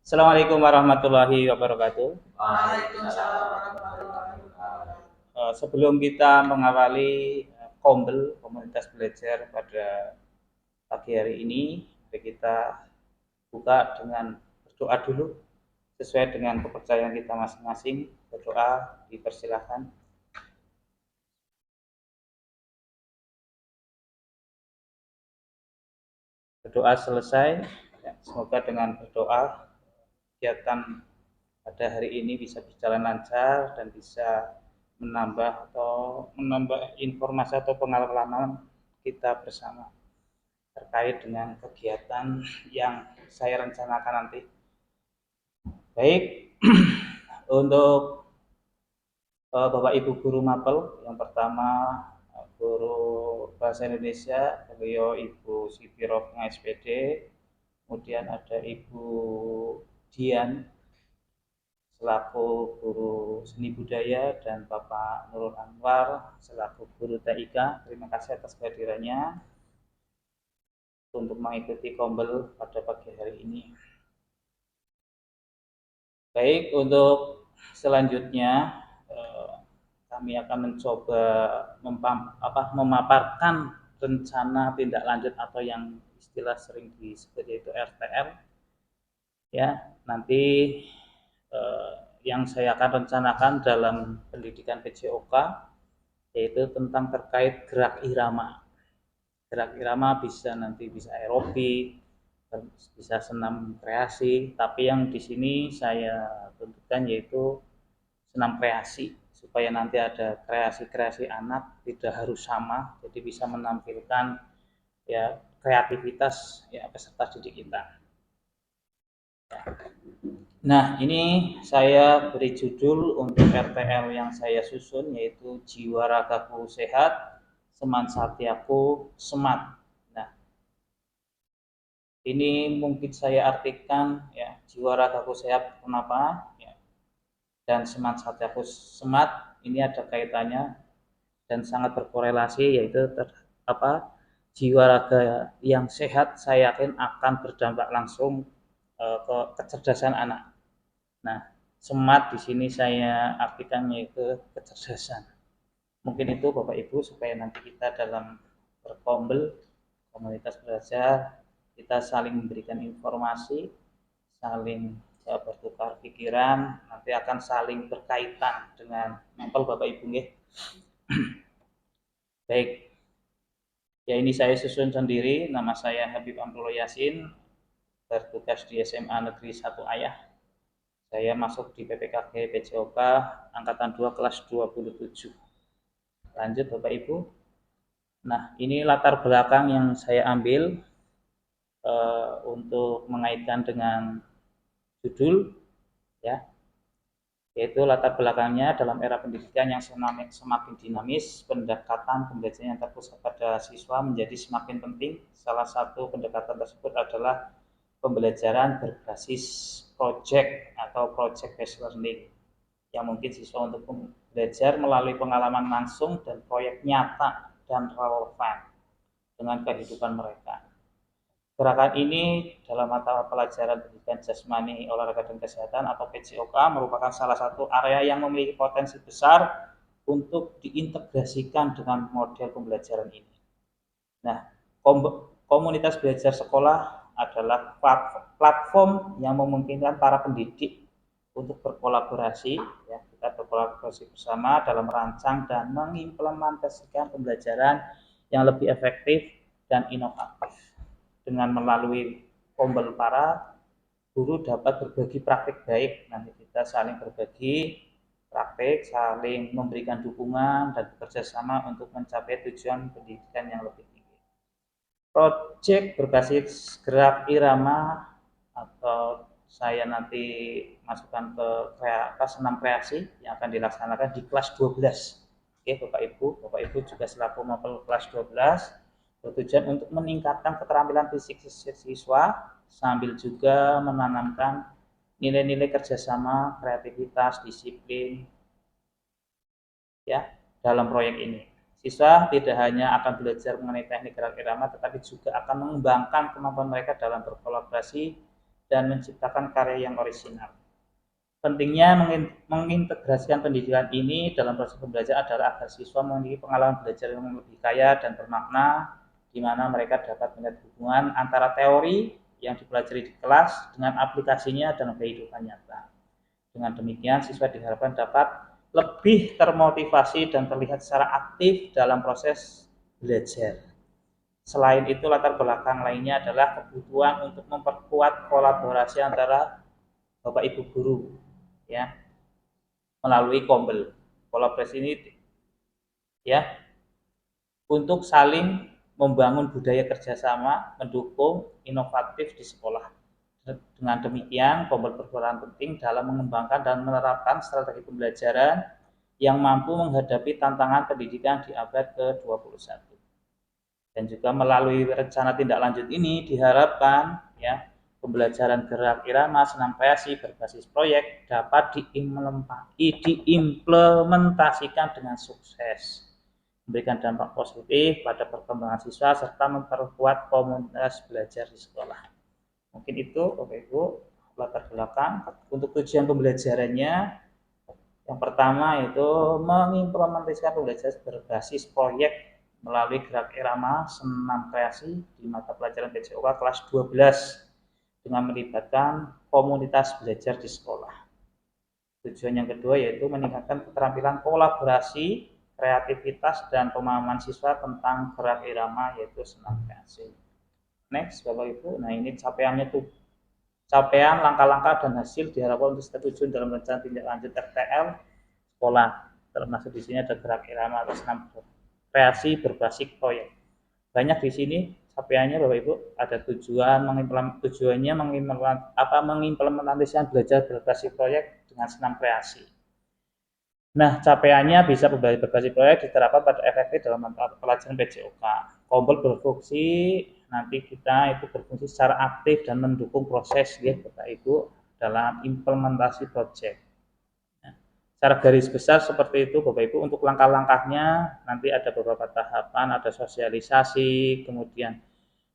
Assalamualaikum warahmatullahi wabarakatuh. Waalaikumsalam warahmatullahi wabarakatuh. Sebelum kita mengawali Kombel komunitas belajar pada pagi hari ini, mari kita buka dengan berdoa dulu sesuai dengan kepercayaan kita masing-masing. Berdoa dipersilahkan. Berdoa selesai. Semoga dengan berdoa kegiatan pada hari ini bisa berjalan lancar dan bisa menambah informasi atau pengalaman kita bersama terkait dengan kegiatan yang saya rencanakan nanti. Baik, untuk Bapak Ibu guru mapel, yang pertama guru bahasa Indonesia, beliau Ibu Siti Rofna SPD, kemudian ada Ibu Dian selaku guru seni budaya dan Bapak Nurul Anwar selaku guru TIK. Terima kasih atas kehadirannya untuk mengikuti Kombel pada pagi hari ini. Baik, untuk selanjutnya kami akan mencoba memaparkan rencana tindak lanjut atau yang istilah sering disebut yaitu RTL. Ya, nanti yang saya akan rencanakan dalam pendidikan PJOK yaitu tentang terkait gerak irama. Gerak irama bisa aerobik, bisa senam kreasi, tapi yang di sini saya tentukan yaitu senam kreasi supaya nanti ada kreasi-kreasi anak tidak harus sama, jadi bisa menampilkan ya kreativitas ya peserta didik kita. Nah, ini saya beri judul untuk RTL yang saya susun yaitu Jiwa Ragaku Sehat, Seman Satyaku Semat. Nah, ini mungkin saya artikan ya, jiwa ragaku sehat kenapa? Ya, dan seman satyaku semat ini ada kaitannya dan sangat berkorelasi yaitu jiwa raga yang sehat saya yakin akan berdampak langsung ke kecerdasan anak. Nah, semat di sini saya artikan yaitu kecerdasan. Mungkin itu Bapak Ibu supaya nanti kita dalam berkombel komunitas belajar kita saling memberikan informasi, saling bertukar pikiran, nanti akan saling berkaitan dengan mapel Bapak Ibu nggih. Baik. Ya, ini saya susun sendiri, nama saya Habib Amrullah Yasin, bertugas di SMA Negeri 1 Ayah. Saya masuk di PPKG PJOK angkatan 2 kelas 27. Lanjut Bapak Ibu. Nah, ini latar belakang yang saya ambil untuk mengaitkan dengan judul ya, yaitu latar belakangnya dalam era pendidikan yang semakin dinamis, pendekatan pembelajaran yang terpusat pada siswa menjadi semakin penting. Salah satu pendekatan tersebut adalah pembelajaran berbasis project atau project based learning, yang mungkin siswa untuk belajar melalui pengalaman langsung dan proyek nyata dan relevan dengan kehidupan mereka. Gerakan ini dalam mata pelajaran pendidikan jasmani, olahraga dan kesehatan atau PJOK merupakan salah satu area yang memiliki potensi besar untuk diintegrasikan dengan model pembelajaran ini. Nah, komunitas belajar sekolah adalah platform yang memungkinkan para pendidik untuk berkolaborasi, ya, kita berkolaborasi bersama dalam merancang dan mengimplementasikan pembelajaran yang lebih efektif dan inovatif. Dengan melalui kombel para guru dapat berbagi praktik baik, nanti kita saling berbagi praktik, saling memberikan dukungan dan bekerja sama untuk mencapai tujuan pendidikan yang lebih tinggi. Project berbasis gerak irama atau saya nanti masukkan ke senam kreasi yang akan dilaksanakan di kelas 12. Oke, Bapak Ibu juga selaku mapel kelas 12 bertujuan untuk meningkatkan keterampilan fisik siswa sambil juga menanamkan nilai-nilai kerjasama, kreativitas, disiplin ya dalam proyek ini. Siswa tidak hanya akan belajar mengenai teknik gerak irama, tetapi juga akan mengembangkan kemampuan mereka dalam berkolaborasi dan menciptakan karya yang orisinal. Pentingnya mengintegrasikan pendidikan ini dalam proses pembelajaran adalah agar siswa memiliki pengalaman belajar yang lebih kaya dan bermakna, di mana mereka dapat melihat hubungan antara teori yang dipelajari di kelas dengan aplikasinya dalam kehidupan nyata. Dengan demikian, siswa diharapkan dapat lebih termotivasi dan terlihat secara aktif dalam proses belajar. Selain itu, latar belakang lainnya adalah kebutuhan untuk memperkuat kolaborasi antara Bapak Ibu guru, ya, melalui Kombel. Kolaborasi ini, ya, untuk saling membangun budaya kerjasama, mendukung inovatif di sekolah. Dengan demikian, Kombel berperan penting dalam mengembangkan dan menerapkan strategi pembelajaran yang mampu menghadapi tantangan pendidikan di abad ke-21. Dan juga melalui rencana tindak lanjut ini diharapkan, ya, pembelajaran gerak irama senam kreasi berbasis proyek dapat diimplementasikan dengan sukses, memberikan dampak positif pada perkembangan siswa serta memperkuat komunitas belajar di sekolah. Mungkin itu Bapak Ibu latar belakang. Untuk tujuan pembelajarannya, yang pertama itu mengimplementasikan pembelajaran berbasis proyek melalui gerak irama senam kreasi di mata pelajaran PJOK kelas 12 dengan melibatkan komunitas belajar di sekolah. Tujuan yang kedua yaitu meningkatkan keterampilan kolaborasi, kreativitas, dan pemahaman siswa tentang gerak irama yaitu senam kreasi. Next, Bapak Ibu. Nah, ini capaiannya tuh. Capaian, langkah-langkah, dan hasil diharapkan untuk setuju dalam rencana tindak lanjut RTL sekolah. Termasuk di sini ada gerak irama atau senam kreasi berbasis proyek. Banyak di sini capaiannya Bapak Ibu, ada tujuannya mengimplementasikan belajar berbasis proyek dengan senam kreasi. Nah, capaiannya bisa berbasis proyek diterapkan pada efektif dalam pelajaran PJOK. Kompol berfungsi, nanti kita itu berfungsi secara aktif dan mendukung proses ya Bapak Ibu dalam implementasi proyek. Nah, secara garis besar seperti itu Bapak Ibu. Untuk langkah-langkahnya nanti ada beberapa tahapan, ada sosialisasi, kemudian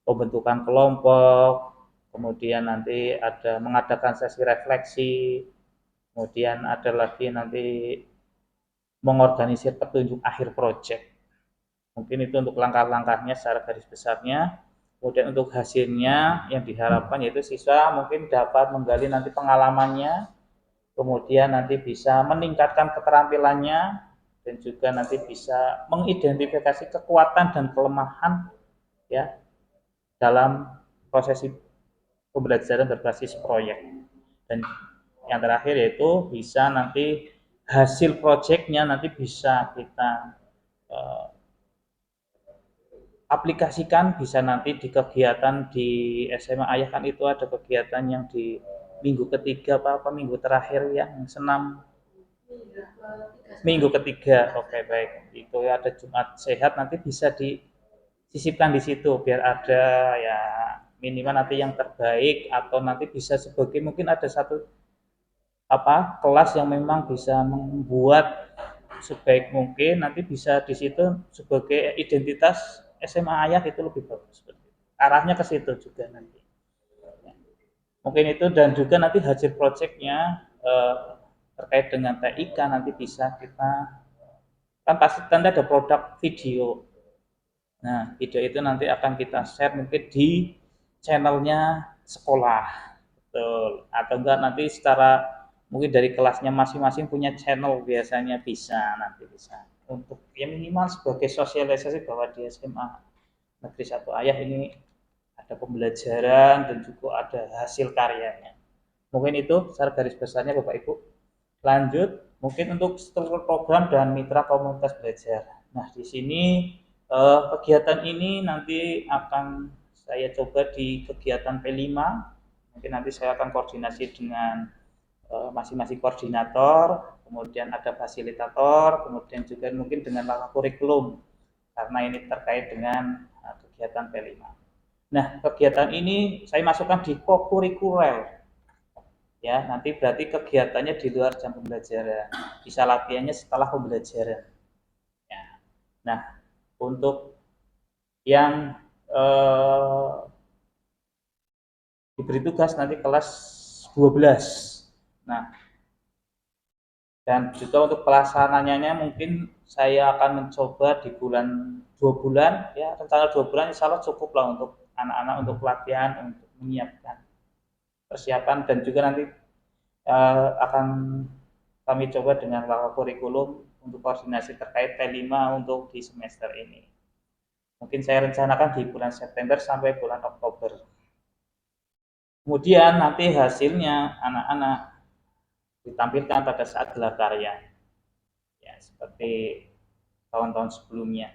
pembentukan kelompok, kemudian nanti ada mengadakan sesi refleksi, kemudian ada lagi nanti mengorganisir petunjuk akhir proyek. Mungkin itu untuk langkah-langkahnya secara garis besarnya. Kemudian untuk hasilnya yang diharapkan yaitu siswa mungkin dapat menggali nanti pengalamannya, kemudian nanti bisa meningkatkan keterampilannya, dan juga nanti bisa mengidentifikasi kekuatan dan kelemahan ya dalam proses pembelajaran berbasis proyek. Dan yang terakhir yaitu bisa nanti hasil proyeknya nanti bisa kita aplikasikan, bisa nanti di kegiatan di SMA Ayah kan itu ada kegiatan yang di minggu ketiga apa minggu terakhir yang senam minggu ketiga. Oke, baik, itu ada Jumat Sehat, nanti bisa disisipkan di situ biar ada ya minimal nanti yang terbaik, atau nanti bisa sebagai mungkin ada satu kelas yang memang bisa membuat sebaik mungkin, nanti bisa di situ sebagai identitas SMA Ayah itu lebih bagus. Arahnya ke situ juga nanti. Mungkin itu, dan juga nanti hasil proyeknya terkait dengan TIK nanti bisa kita kan pasti nanti ada produk video. Nah, video itu nanti akan kita share mungkin di channelnya sekolah, betul. Atau enggak nanti secara mungkin dari kelasnya masing-masing punya channel, biasanya bisa nanti bisa untuk ya minimal sebagai sosialisasi bahwa di SMA Negeri 1 Ayah ini ada pembelajaran dan juga ada hasil karyanya. Mungkin itu secara garis besarnya Bapak Ibu. Lanjut mungkin untuk struktur program dan mitra komunitas belajar. Nah, di sini kegiatan ini nanti akan saya coba di kegiatan P5. Mungkin nanti saya akan koordinasi dengan masing-masing koordinator, kemudian ada fasilitator, kemudian juga mungkin dengan kurikulum, karena ini terkait dengan kegiatan P5. Nah, kegiatan ini saya masukkan di kokurikuler. Ya, nanti berarti kegiatannya di luar jam pembelajaran. Bisa latihannya setelah pembelajaran. Ya. Nah, untuk yang diberi tugas nanti kelas 12. Nah, dan juga untuk pelaksananya mungkin saya akan mencoba di bulan 2 bulan, ya rencana 2 bulan insya Allah cukup lah untuk anak-anak untuk pelatihan, untuk menyiapkan persiapan, dan juga nanti akan kami coba dengan kurikulum untuk koordinasi terkait T5 untuk di semester ini. Mungkin saya rencanakan di bulan September sampai bulan Oktober. Kemudian nanti hasilnya anak-anak ditampilkan pada saat gelar karya, ya seperti tahun-tahun sebelumnya.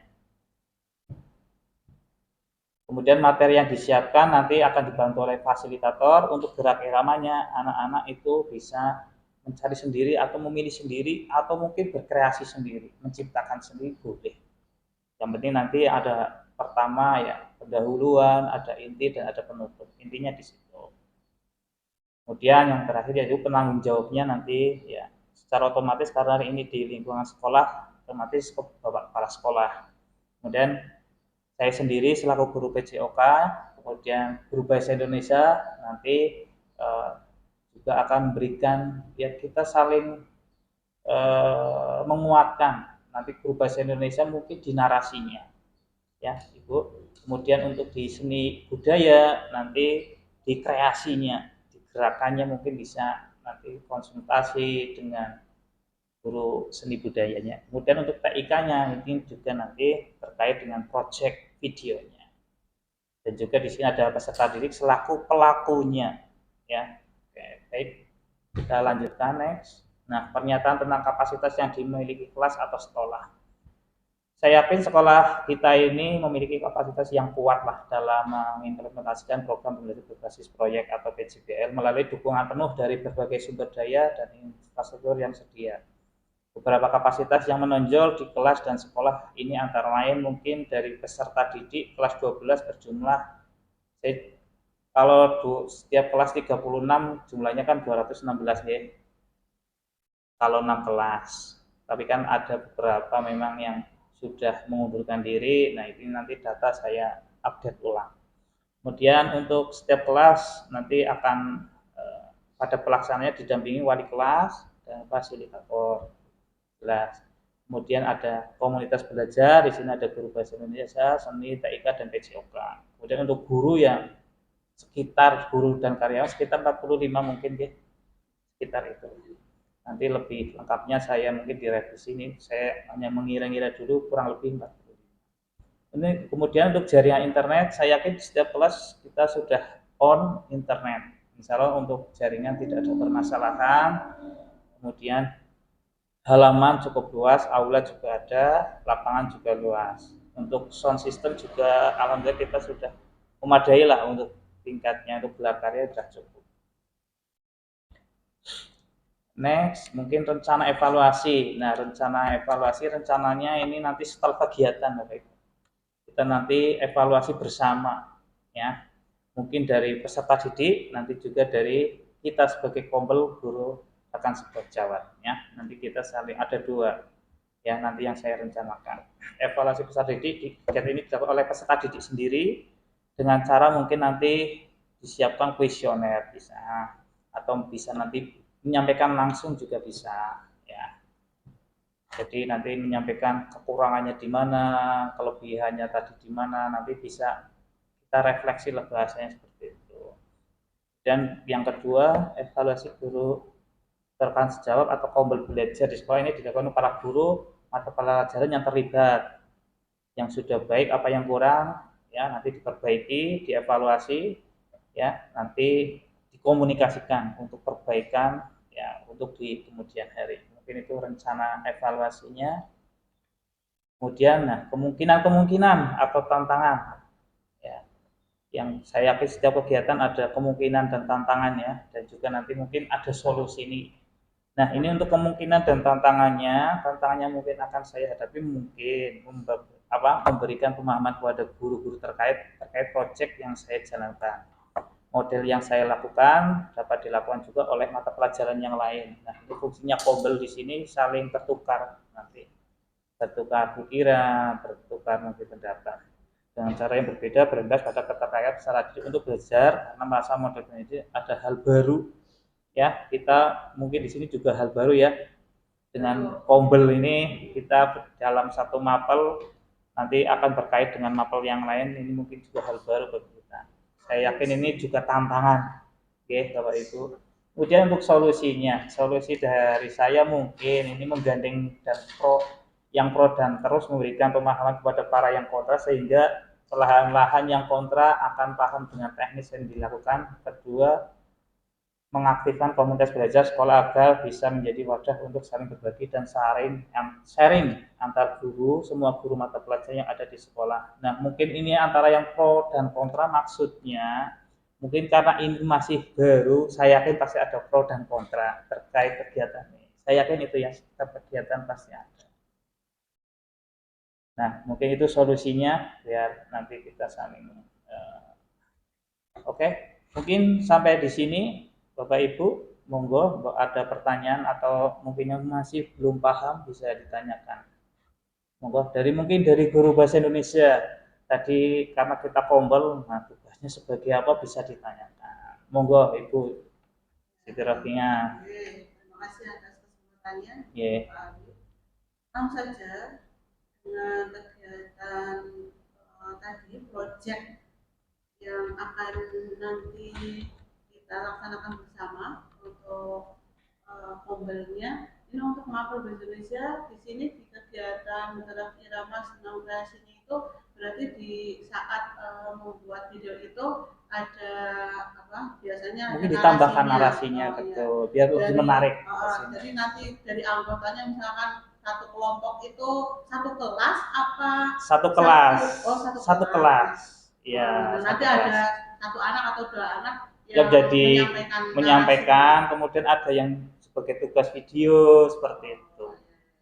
Kemudian materi yang disiapkan nanti akan dibantu oleh fasilitator. Untuk gerak iramanya, anak-anak itu bisa mencari sendiri atau memilih sendiri atau mungkin berkreasi sendiri, menciptakan sendiri boleh. Yang penting nanti ada pertama ya pendahuluan, ada inti dan ada penutup. Intinya di situ. Kemudian yang terakhir yaitu penanggung jawabnya nanti ya secara otomatis karena ini di lingkungan sekolah otomatis ke Bapak Kepala Sekolah. Kemudian saya sendiri selaku guru PJOK, kemudian guru Bahasa Indonesia nanti juga akan memberikan ya kita saling menguatkan. Nanti guru Bahasa Indonesia mungkin di narasinya, ya Ibu. Kemudian untuk di seni budaya nanti di kreasinya, di gerakannya mungkin bisa nanti konsultasi dengan guru seni budayanya. Kemudian untuk TIK-nya ini juga nanti terkait dengan project videonya. Dan juga di sini ada peserta didik selaku pelakunya, ya. Oke, baik. Kita lanjutkan next. Nah, pernyataan tentang kapasitas yang dimiliki kelas atau sekolah. Saya yakin sekolah kita ini memiliki kapasitas yang kuat lah dalam mengimplementasikan program pembelajaran berbasis proyek atau PJBL melalui dukungan penuh dari berbagai sumber daya dan infrastruktur yang sedia. Beberapa kapasitas yang menonjol di kelas dan sekolah ini antara lain mungkin dari peserta didik kelas 12 berjumlah kalau setiap kelas 36 jumlahnya kan 216 ya. Kalau 6 kelas. Tapi kan ada beberapa memang yang sudah mengundurkan diri. Nah, ini nanti data saya update ulang. Kemudian untuk setiap kelas nanti akan pada pelaksananya didampingi wali kelas dan fasilitator. Jelas. Kemudian ada komunitas belajar, di sini ada guru bahasa Indonesia, seni, TIK, dan PJOK. Kemudian untuk guru yang sekitar guru dan karyawan sekitar 45 mungkin ya, sekitar itu. Nanti lebih lengkapnya saya mungkin direvisi ini, saya hanya mengira-ngira dulu kurang lebih 45. Ini kemudian untuk jaringan internet, saya yakin di setiap kelas kita sudah on internet. Misalnya untuk jaringan tidak ada permasalahan, kemudian halaman cukup luas, aula juga ada, lapangan juga luas. Untuk sound system juga alhamdulillah kita sudah memadai lah untuk tingkatnya, untuk gelar karya sudah cukup. Next, mungkin rencana evaluasi. Nah, rencana evaluasi rencananya ini nanti setelah kegiatan Bapak Ibu. Kita nanti evaluasi bersama ya. Mungkin dari peserta didik, nanti juga dari kita sebagai kompel guru akan sebajawat ya. Nanti kita saling ada dua ya nanti yang saya rencanakan. Evaluasi peserta didik kegiatan ini dilakukan oleh peserta didik sendiri dengan cara mungkin nanti disiapkan kuesioner bisa atau bisa nanti menyampaikan langsung juga bisa ya. Jadi nanti menyampaikan kekurangannya di mana, kelebihannya tadi di mana, nanti bisa kita refleksi lah bahasanya seperti itu. Dan yang kedua, evaluasi guru terkait sejawab atau kompel belajar di sekolah ini dilakukan para guru atau pelajaran yang terlibat, yang sudah baik apa yang kurang ya nanti diperbaiki, dievaluasi ya nanti dikomunikasikan untuk perbaikan ya untuk di kemudian hari. Mungkin itu rencana evaluasinya. Kemudian nah kemungkinan atau tantangan ya yang saya yakin setiap kegiatan ada kemungkinan dan tantangannya dan juga nanti mungkin ada solusi ini. Nah, ini untuk kemungkinan dan tantangannya mungkin akan saya hadapi mungkin memberikan pemahaman kepada guru-guru terkait proyek yang saya jalankan. Model yang saya lakukan dapat dilakukan juga oleh mata pelajaran yang lain. Nah, ini fungsinya kobel di sini saling bertukar nanti. Bertukar pikiran, bertukar nanti pendapat. dengan cara yang berbeda, berendas pada keterkaitan secara diri untuk belajar karena masa model ini ada hal baru ya. Kita mungkin di sini juga hal baru ya, dengan Kombel ini kita dalam satu mapel nanti akan berkait dengan mapel yang lain, ini mungkin juga hal baru bagi kita. Saya yakin ini juga tantangan. Oke, Bapak Ibu. Kemudian untuk solusinya, solusi dari saya mungkin ini menggandeng dan yang pro dan terus memberikan pemahaman kepada para yang kontra sehingga perlahan-lahan yang kontra akan paham dengan teknis yang dilakukan. Kedua, mengaktifkan komunitas belajar sekolah agar bisa menjadi wadah untuk saling berbagi dan sharing antar guru, semua guru mata pelajaran yang ada di sekolah. Nah, mungkin ini antara yang pro dan kontra maksudnya. Mungkin karena ini masih baru, saya yakin pasti ada pro dan kontra terkait kegiatan ini. Saya yakin itu ya, setiap kegiatan pasti ada. Nah, mungkin itu solusinya biar nanti kita saling. Oke, mungkin sampai di sini. Bapak Ibu, monggo ada pertanyaan atau mungkin yang masih belum paham bisa ditanyakan. Monggo mungkin dari guru bahasa Indonesia tadi karena kita kombel, nah tugasnya sebagai apa bisa ditanyakan. Monggo Ibu Siti Rofinya. Terima kasih atas kesempatannya. Yeah. Langsung saja dengan kegiatan tadi project yang akan nanti kita laksanakan bersama untuk kombelnya. Ini untuk mapel bahasa Indonesia di sini di kegiatan Gerak Irama Senam Kreasi itu berarti di saat membuat video itu ada biasanya mungkin ditambahkan narasinya betul biar lebih menarik. Jadi nanti dari anggotanya misalkan satu kelompok itu satu kelas apa? Satu kelas. Satu kelas. Ya. Nanti ada satu anak atau dua anak yang jadi menyampaikan, kemudian ada yang sebagai tugas video seperti itu.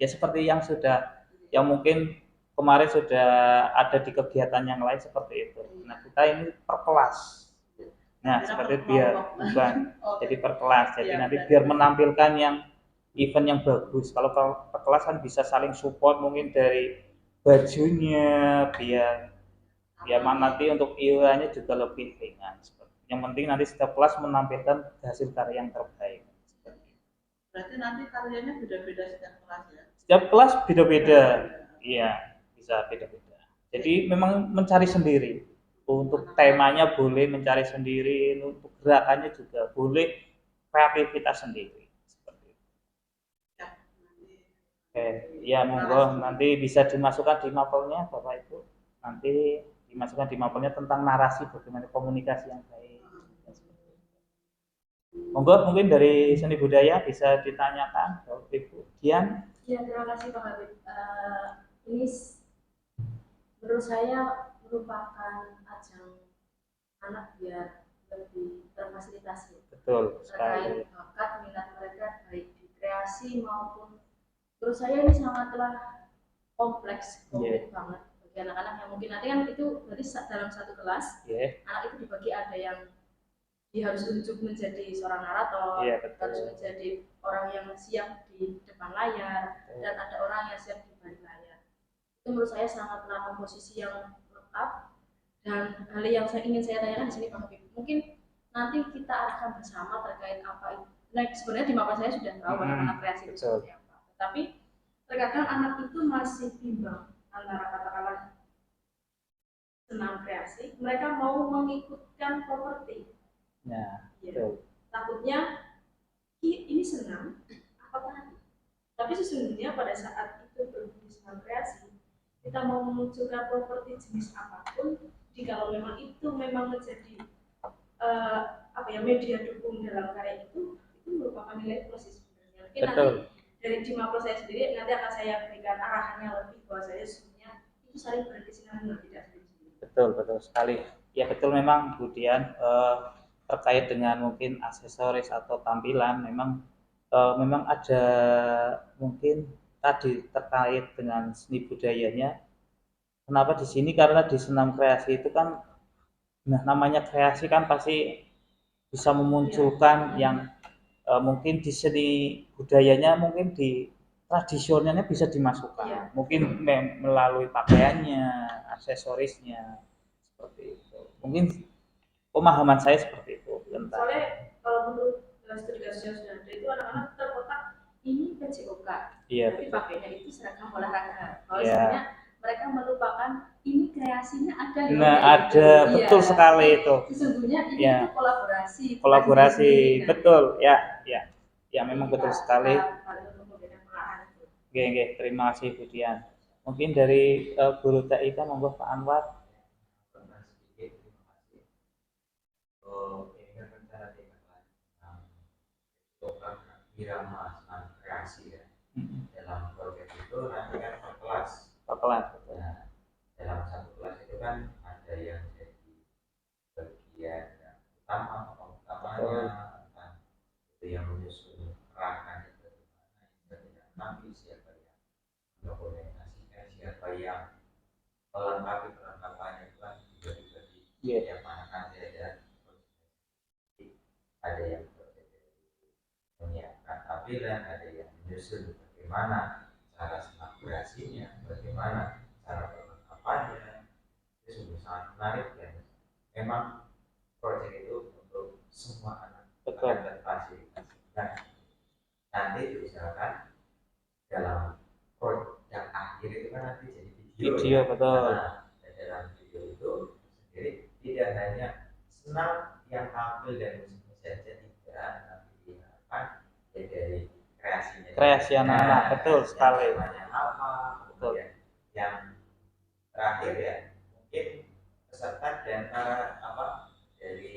Ya seperti yang mungkin kemarin sudah ada di kegiatan yang lain seperti itu. Nah kita ini per kelas. Nah seperti biar bukan jadi per kelas. Jadi nanti biar menampilkan yang event yang bagus. Kalau per kelas kan bisa saling support mungkin dari bajunya biar nanti untuk iurannya juga lebih ringan. Yang penting nanti setiap kelas menampilkan hasil karya yang terbaik. Berarti nanti karyanya beda-beda setiap kelas ya? Setiap kelas beda-beda. Iya, bisa beda-beda. Jadi memang mencari sendiri. Untuk temanya boleh mencari sendiri, untuk gerakannya juga boleh kreativitas sendiri. Seperti itu. Oke, ya monggo nanti bisa dimasukkan di mapelnya Bapak Ibu. Nanti dimasukkan di mapelnya tentang narasi bagaimana komunikasi yang baik. Monggo mungkin dari seni budaya bisa ditanyakan Bapak Ibu. Dian. Ya terima kasih Pak Habib. Ini menurut saya merupakan ajang anak biar lebih terfasilitasi. Betul sekali. Terkait bakat minat mereka baik di kreasi maupun menurut saya ini sangatlah kompleks banget bagi anak-anak yang mungkin nanti kan itu berarti dalam satu kelas anak itu dibagi ada yang dia harus unjuk menjadi seorang narator, harus menjadi orang yang siap di depan layar, dan ada orang yang siap di balik layar. Itu menurut saya sangatlah komposisi yang lengkap. Dan hal yang ingin saya tanyakan di sini Pak Habib, mungkin nanti kita arahkan bersama terkait apa itu. Nah sebenarnya di mapel saya sudah tahu bagaimana kreasi itu seperti apa. Tapi terkadang anak itu masih bimbang antara katakanlah senam kreasi, mereka mau mengikutkan properti. Ya. Takutnya ini senam apa tadi? Tapi sesungguhnya pada saat itu berbunyi senam kreasi, kita mau memunculkan properti jenis apapun, jika memang itu memang menjadi media dukung dalam karya itu merupakan nilai plus sebenarnya. Mungkin nanti dari di mapel saya sendiri nanti akan saya berikan arahannya lebih bahwa saya sebenarnya itu saling berkesinambungan tidak sendiri. Betul sekali. Ya betul memang Bu Dian. Terkait dengan mungkin aksesoris atau tampilan memang ada mungkin tadi terkait dengan seni budayanya. Kenapa di sini karena di senam kreasi itu kan namanya kreasi kan pasti bisa memunculkan yang mungkin di seni budayanya mungkin di tradisionalnya bisa dimasukkan. Iya. Mungkin melalui pakaiannya, aksesorisnya, seperti itu. Mungkin pemahaman saya seperti itu tentang. Soalnya kalau menurut studi kasus yang sudah ada itu anak-anak terkotak ini PJOK, Iya, tapi pakainya itu seragam olahraga. Kalau Iya. sebenarnya mereka melupakan ini kreasinya ada loh. Nah, kayak gitu. ada, Iya. betul sekali itu. Sesungguhnya ini Iya. itu kolaborasi. bukan Kolaborasi, sendiri, kan? betul, ya, ya. Ya, memang Jadi betul kita- sekali. kita paling untuk memberikan pengarahan itu. Oke, terima kasih Bu Dian. Mungkin dari guru TIK monggo Pak Anwar. Ini kan rencana tingkat program irama kreasi ya. Dalam proyek itu nanti kan per kelas. Per kelas. Nah, dalam satu kelas itu kan ada yang jadi bagian utama atau utamanya, itu yang menyusun peranannya bagaimana, nanti siapa yang mendokumentasikan, siapa yang melengkapi perlengkapannya itu kan dibagi-bagi. Yang mana kan ada yang menyiapkan tampilan, ada yang menyusun bagaimana cara elaborasinya, bagaimana cara perlengkapannya. Itu sungguh sangat menarik dan memang proyek itu untuk semua anak akan terfasilitasi. Nah, nanti misalkan dalam produk akhir itu kan nanti jadi video, betul. Nah, dalam video itu sendiri tidak hanya senang yang tampil dan musiknya saja, tidak, tapi diharapkan ya dari kreasinya. Kreasi anak-anak, betul sekali. Apa, betul. Yang terakhir ya mungkin peserta dan apa dari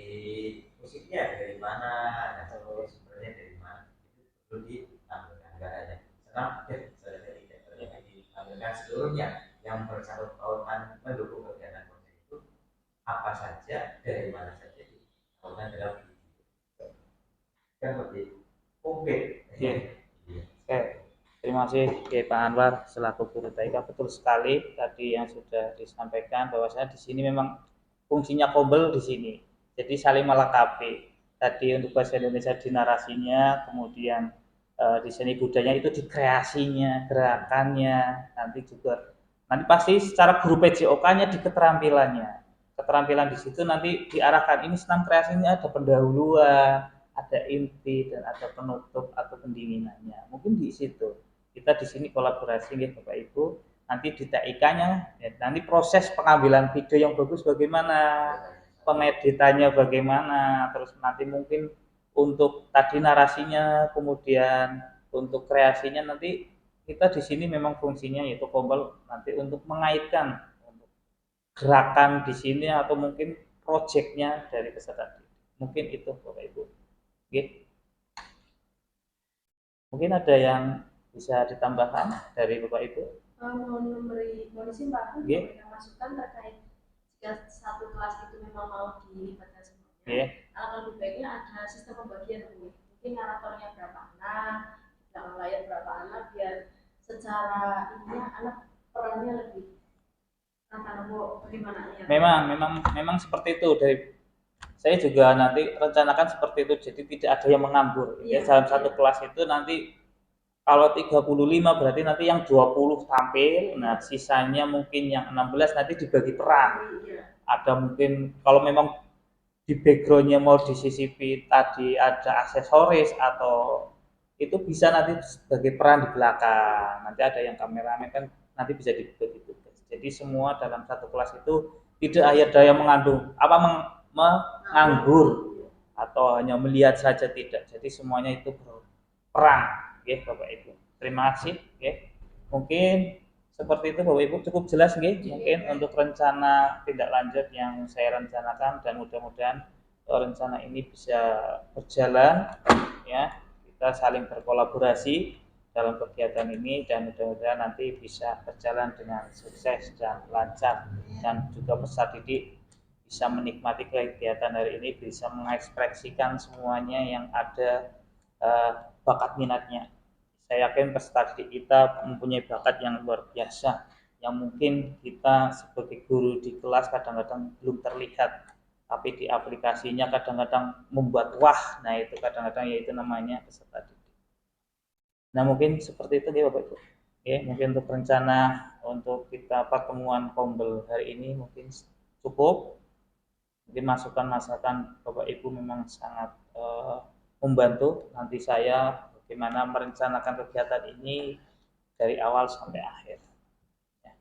musiknya dari mana dan sebenarnya dari mana itu perlu ditampilkan. Nggak hanya senang saja tidak ditampilkan seluruhnya yang bersangkut pautan mendukung kegiatan proyek itu apa saja, dari mana saja ditampilkan dalam video kan lebih konkret. Oke, terima kasih Pak Anwar selaku guru TIK. Betul sekali tadi yang sudah disampaikan bahwasanya di sini memang fungsinya Kombel di sini. Jadi saling melengkapi. Tadi untuk bahasa Indonesia di narasinya, kemudian di seni budaya itu di kreasinya, gerakannya, nanti pasti secara guru PJOK-nya di keterampilannya. Keterampilan di situ nanti diarahkan ini senam kreasinya ada pendahuluan, ada inti dan ada penutup atau pendinginannya. Mungkin di situ kita di sini kolaborasi nih Bapak Ibu. Nanti di TIK-nya ya, nanti proses pengambilan video yang bagus bagaimana, pengeditannya bagaimana, terus nanti mungkin untuk tadi narasinya, kemudian untuk kreasinya nanti kita di sini memang fungsinya yaitu Kombel nanti untuk mengaitkan untuk gerakan di sini atau mungkin proyeknya dari peserta. Mungkin itu Bapak Ibu. Oke. Mungkin ada yang bisa ditambahkan dari Bapak Ibu? Mohon izin Pak, memberikan masukan terkait jika satu kelas itu memang mau dilibatkan semuanya. Alangkah lebih baiknya ada sistem pembagian dulu. Mungkin naratornya berapa anak, belakang layar berapa anak, biar secara ininya anak perannya lebih bagaimana ya? Memang seperti itu dari saya juga nanti rencanakan seperti itu, jadi tidak ada yang menganggur. Ya, dalam satu kelas itu nanti kalau 35 berarti nanti yang 20 tampil, nah sisanya mungkin yang 16 nanti dibagi peran. Ada mungkin kalau memang di backgroundnya mau disisipi tadi ada aksesoris atau itu bisa nanti sebagai peran di belakang. Nanti ada yang kameramen kan nanti bisa dibagi tugas. Jadi semua dalam satu kelas itu tidak ada yang mengandung menganggur atau hanya melihat saja, tidak. Jadi semuanya itu berperan. Oke, Bapak Ibu. Terima kasih. Oke. Mungkin seperti itu Bapak Ibu, cukup jelas nggih mungkin untuk rencana tindak lanjut yang saya rencanakan dan mudah-mudahan rencana ini bisa berjalan ya. Kita saling berkolaborasi dalam kegiatan ini dan mudah-mudahan nanti bisa berjalan dengan sukses dan lancar dan juga peserta didik bisa menikmati kegiatan hari ini, bisa mengekspresikan semuanya yang ada bakat minatnya. Saya yakin peserta didik kita mempunyai bakat yang luar biasa yang mungkin kita sebagai guru di kelas kadang-kadang belum terlihat, tapi di aplikasinya kadang-kadang membuat wah. Nah itu kadang-kadang yaitu namanya peserta didik. Nah, mungkin seperti itu ya Bapak Ibu. Oke, mungkin untuk rencana untuk kita pertemuan Kombel hari ini mungkin cukup. Mungkin masukan-masukan Bapak Ibu memang sangat membantu nanti saya bagaimana merencanakan kegiatan ini dari awal sampai akhir. Ya.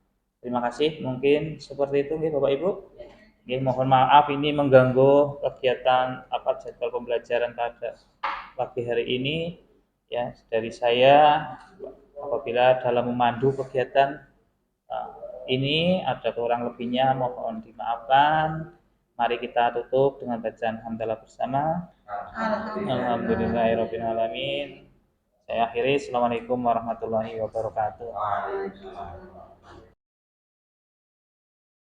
Terima kasih. Mungkin seperti itu ya Bapak Ibu. Ya, mohon maaf ini mengganggu kegiatan jadwal pembelajaran pada pagi hari ini. Ya, dari saya apabila dalam memandu kegiatan ini ada kurang lebihnya mohon dimaafkan. Mari kita tutup dengan bacaan hamdalah bersama. Alhamdulillahirabbil alamin. Saya akhiri. Assalamualaikum warahmatullahi wabarakatuh.